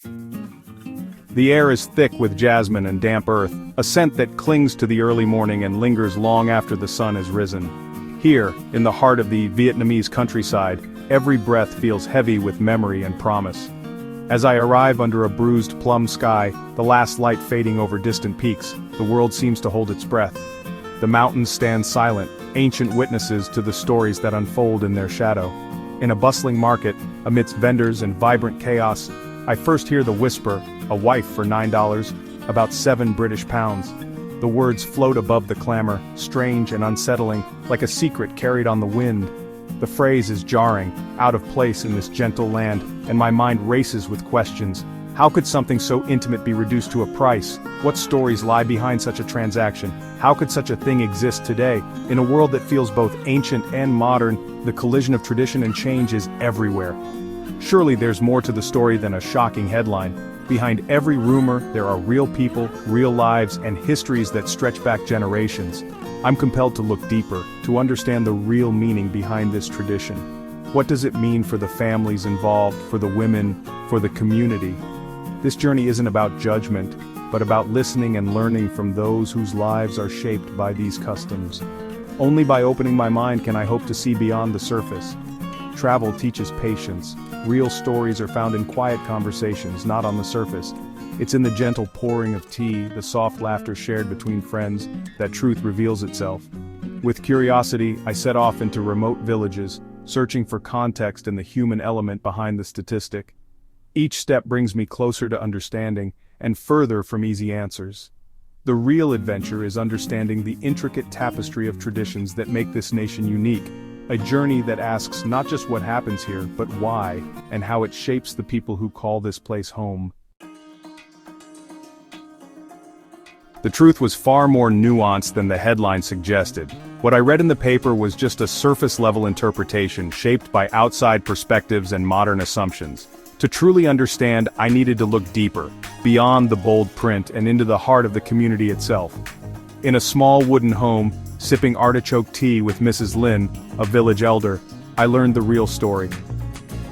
The air is thick with jasmine and damp earth, a scent that clings to the early morning and lingers long after the sun has risen. Here, in the heart of the Vietnamese countryside, every breath feels heavy with memory and promise. As I arrive under a bruised plum sky, the last light fading over distant peaks, the world seems to hold its breath. The mountains stand silent, ancient witnesses to the stories that unfold in their shadow. In a bustling market, amidst vendors and vibrant chaos, I first hear the whisper, "A wife for $9, about £7 British." The words float above the clamor, strange and unsettling, like a secret carried on the wind. The phrase is jarring, out of place in this gentle land, and my mind races with questions. How could something so intimate be reduced to a price? What stories lie behind such a transaction? How could such a thing exist today? In a world that feels both ancient and modern, the collision of tradition and change is everywhere. Surely there's more to the story than a shocking headline. Behind every rumor, there are real people, real lives, and histories that stretch back generations. I'm compelled to look deeper, to understand the real meaning behind this tradition. What does it mean for the families involved, for the women, for the community? This journey isn't about judgment, but about listening and learning from those whose lives are shaped by these customs. Only by opening my mind can I hope to see beyond the surface. Travel teaches patience. Real stories are found in quiet conversations, not on the surface. It's in the gentle pouring of tea, the soft laughter shared between friends, that truth reveals itself. With curiosity, I set off into remote villages, searching for context and the human element behind the statistic. Each step brings me closer to understanding, and further from easy answers. The real adventure is understanding the intricate tapestry of traditions that make this nation unique. A journey that asks not just what happens here, but why, and how it shapes the people who call this place home. The truth was far more nuanced than the headline suggested. What I read in the paper was just a surface-level interpretation shaped by outside perspectives and modern assumptions. To truly understand, I needed to look deeper, beyond the bold print and into the heart of the community itself. In a small wooden home, sipping artichoke tea with Mrs. Lin, a village elder, I learned the real story.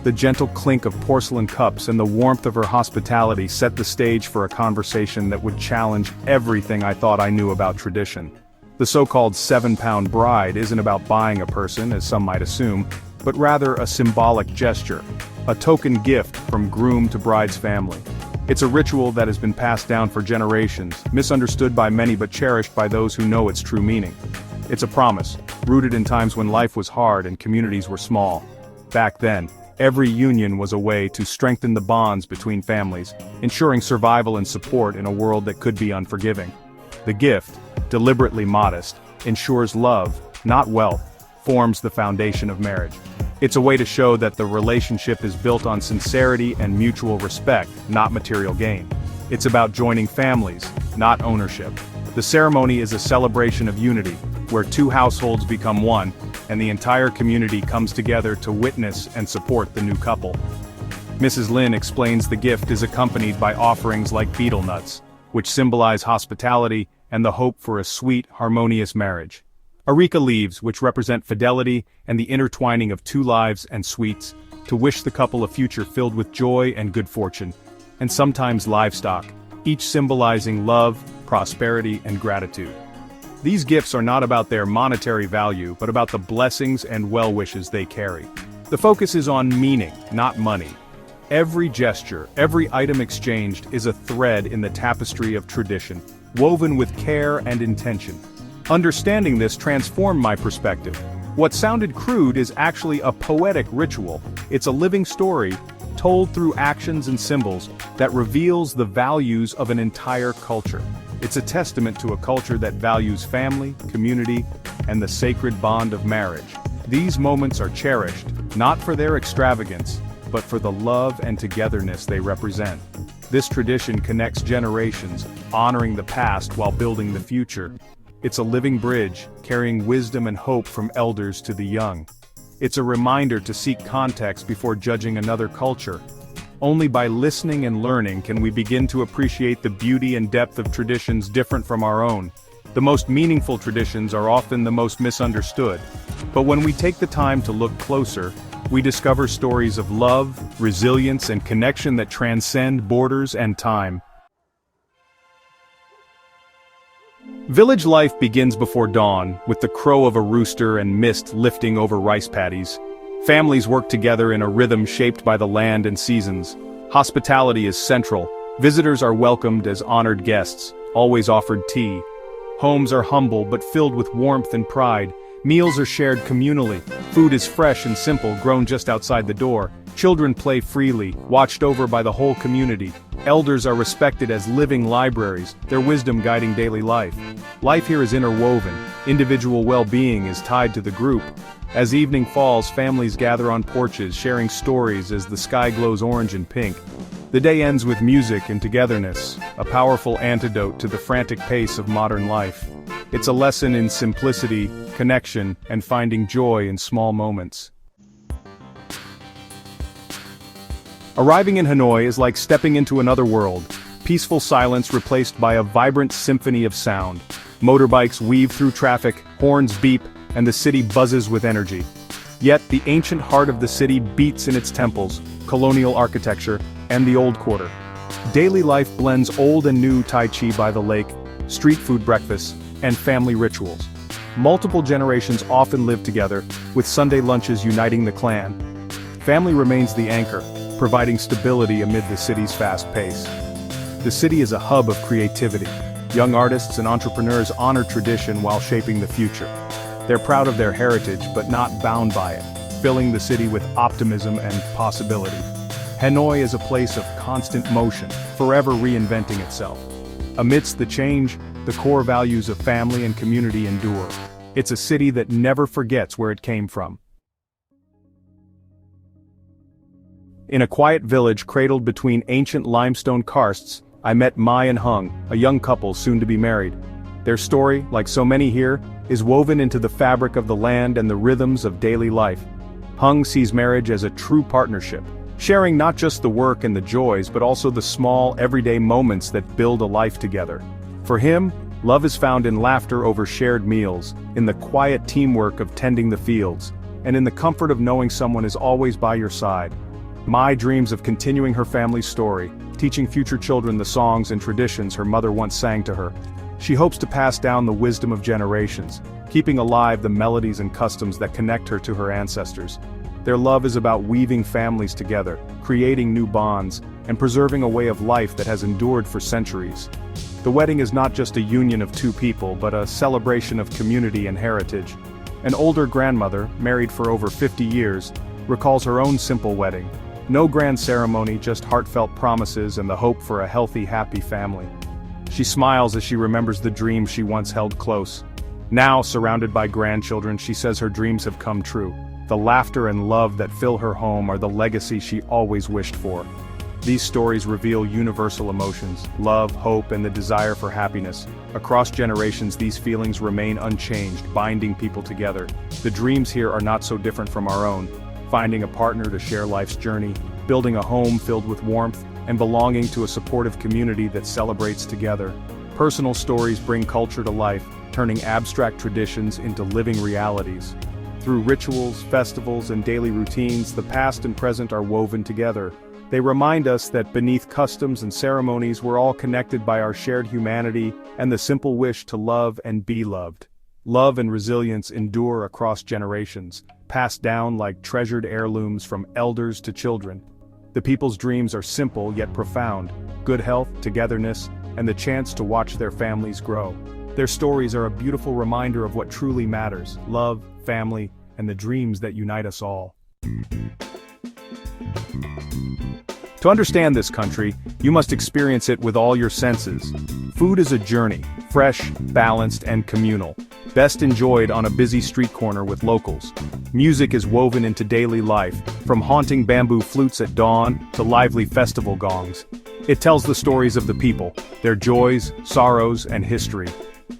The gentle clink of porcelain cups and the warmth of her hospitality set the stage for a conversation that would challenge everything I thought I knew about tradition. The so-called £7 bride isn't about buying a person, as some might assume, but rather a symbolic gesture, a token gift from groom to bride's family. It's a ritual that has been passed down for generations, misunderstood by many but cherished by those who know its true meaning. It's a promise, rooted in times when life was hard and communities were small. Back then, every union was a way to strengthen the bonds between families, ensuring survival and support in a world that could be unforgiving. The gift, deliberately modest, ensures love, not wealth, forms the foundation of marriage. It's a way to show that the relationship is built on sincerity and mutual respect, not material gain. It's about joining families, not ownership. The ceremony is a celebration of unity, where two households become one, and the entire community comes together to witness and support the new couple. Mrs. Lin explains the gift is accompanied by offerings like betel nuts, which symbolize hospitality and the hope for a sweet, harmonious marriage. Areca leaves, which represent fidelity and the intertwining of two lives and sweets, to wish the couple a future filled with joy and good fortune. And sometimes livestock, each symbolizing love, prosperity, and gratitude. These gifts are not about their monetary value, but about the blessings and well-wishes they carry. The focus is on meaning, not money. Every gesture, every item exchanged is a thread in the tapestry of tradition, woven with care and intention. Understanding this transformed my perspective. What sounded crude is actually a poetic ritual. It's a living story, told through actions and symbols, that reveals the values of an entire culture. It's a testament to a culture that values family, community, and the sacred bond of marriage. These moments are cherished, not for their extravagance, but for the love and togetherness they represent. This tradition connects generations, honoring the past while building the future. It's a living bridge, carrying wisdom and hope from elders to the young. It's a reminder to seek context before judging another culture. Only by listening and learning can we begin to appreciate the beauty and depth of traditions different from our own. The most meaningful traditions are often the most misunderstood. But when we take the time to look closer, we discover stories of love, resilience, and connection that transcend borders and time. Village life begins before dawn, with the crow of a rooster and mist lifting over rice paddies. Families work together in a rhythm shaped by the land and seasons. Hospitality is central. Visitors are welcomed as honored guests, always offered tea. Homes are humble but filled with warmth and pride. Meals are shared communally. Food is fresh and simple, grown just outside the door. Children play freely, watched over by the whole community. Elders are respected as living libraries, their wisdom guiding daily life. Life here is interwoven. Individual well-being is tied to the group. As evening falls, families gather on porches, sharing stories as the sky glows orange and pink. The day ends with music and togetherness, a powerful antidote to the frantic pace of modern life. It's a lesson in simplicity, connection, and finding joy in small moments. Arriving in Hanoi is like stepping into another world. Peaceful silence replaced by a vibrant symphony of sound. Motorbikes weave through traffic, horns beep, and the city buzzes with energy. Yet the ancient heart of the city beats in its temples, colonial architecture, and the old quarter. Daily life blends old and new Tai Chi by the lake, street food breakfasts, and family rituals. Multiple generations often live together, with Sunday lunches uniting the clan. Family remains the anchor, providing stability amid the city's fast pace. The city is a hub of creativity. Young artists and entrepreneurs honor tradition while shaping the future. They're proud of their heritage but not bound by it, filling the city with optimism and possibility. Hanoi is a place of constant motion, forever reinventing itself. Amidst the change, the core values of family and community endure. It's a city that never forgets where it came from. In a quiet village cradled between ancient limestone karsts, I met Mai and Hung, a young couple soon to be married. Their story, like so many here, is woven into the fabric of the land and the rhythms of daily life. Hung sees marriage as a true partnership, sharing not just the work and the joys but also the small, everyday moments that build a life together. For him, love is found in laughter over shared meals, in the quiet teamwork of tending the fields, and in the comfort of knowing someone is always by your side. Mai dreams of continuing her family's story, teaching future children the songs and traditions her mother once sang to her. She hopes to pass down the wisdom of generations, keeping alive the melodies and customs that connect her to her ancestors. Their love is about weaving families together, creating new bonds, and preserving a way of life that has endured for centuries. The wedding is not just a union of two people but a celebration of community and heritage. An older grandmother, married for over 50 years, recalls her own simple wedding. No grand ceremony, just heartfelt promises and the hope for a healthy, happy family. She smiles as she remembers the dreams she once held close. Now, surrounded by grandchildren, she says her dreams have come true. The laughter and love that fill her home are the legacy she always wished for. These stories reveal universal emotions, love, hope, and the desire for happiness. Across generations, these feelings remain unchanged, binding people together. The dreams here are not so different from our own. Finding a partner to share life's journey, building a home filled with warmth, and belonging to a supportive community that celebrates together. Personal stories bring culture to life, turning abstract traditions into living realities. Through rituals, festivals, and daily routines, the past and present are woven together. They remind us that beneath customs and ceremonies we're all connected by our shared humanity and the simple wish to love and be loved. Love and resilience endure across generations, passed down like treasured heirlooms from elders to children. The people's dreams are simple yet profound: good health, togetherness, and the chance to watch their families grow. Their stories are a beautiful reminder of what truly matters: love, family, and the dreams that unite us all. To understand this country, you must experience it with all your senses. Food is a journey, fresh, balanced, and communal, best enjoyed on a busy street corner with locals. Music is woven into daily life, from haunting bamboo flutes at dawn to lively festival gongs. It tells the stories of the people, their joys, sorrows, and history.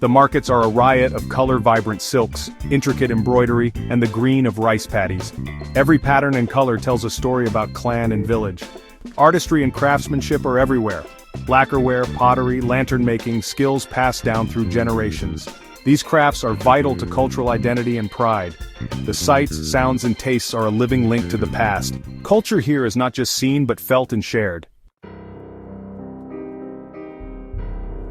The markets are a riot of color-vibrant silks, intricate embroidery, and the green of rice paddies. Every pattern and color tells a story about clan and village. Artistry and craftsmanship are everywhere. Lacquerware, pottery, lantern making, skills passed down through generations. These crafts are vital to cultural identity and pride. The sights, sounds, and tastes are a living link to the past. Culture here is not just seen but felt and shared.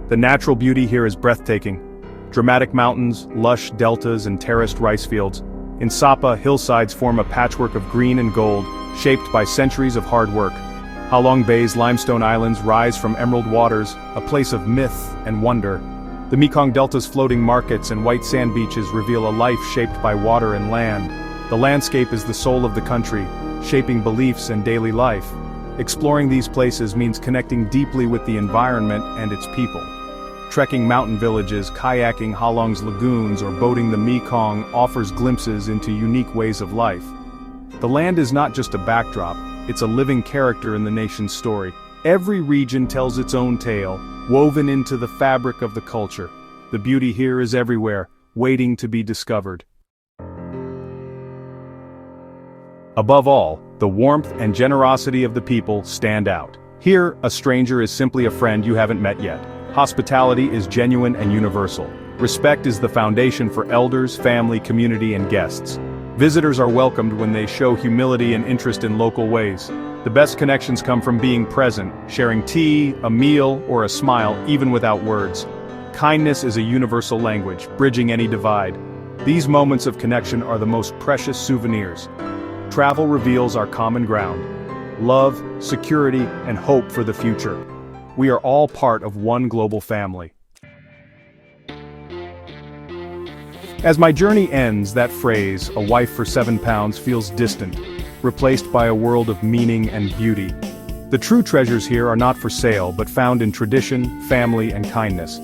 The natural beauty here is breathtaking. Dramatic mountains, lush deltas, and terraced rice fields. In Sapa, hillsides form a patchwork of green and gold, shaped by centuries of hard work. Halong Bay's limestone islands rise from emerald waters, a place of myth and wonder. The Mekong Delta's floating markets and white sand beaches reveal a life shaped by water and land. The landscape is the soul of the country, shaping beliefs and daily life. Exploring these places means connecting deeply with the environment and its people. Trekking mountain villages, kayaking Halong's lagoons, or boating the Mekong offers glimpses into unique ways of life. The land is not just a backdrop, it's a living character in the nation's story. Every region tells its own tale, woven into the fabric of the culture. The beauty here is everywhere, waiting to be discovered. Above all, the warmth and generosity of the people stand out. Here, a stranger is simply a friend you haven't met yet. Hospitality is genuine and universal. Respect is the foundation for elders, family, community, and guests. Visitors are welcomed when they show humility and interest in local ways. The best connections come from being present, sharing tea, a meal, or a smile, even without words. Kindness is a universal language, bridging any divide. These moments of connection are the most precious souvenirs. Travel reveals our common ground: love, security, and hope for the future. We are all part of one global family. As my journey ends, that phrase, "a wife for £7," feels distant, replaced by a world of meaning and beauty. The true treasures here are not for sale but found in tradition, family, and kindness.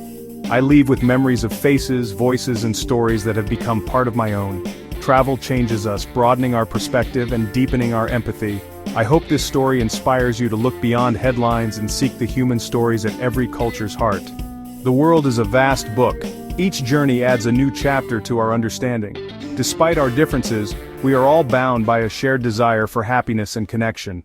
I leave with memories of faces, voices, and stories that have become part of my own. Travel changes us, broadening our perspective and deepening our empathy. I hope this story inspires you to look beyond headlines and seek the human stories at every culture's heart. The world is a vast book. Each journey adds a new chapter to our understanding. Despite our differences, we are all bound by a shared desire for happiness and connection.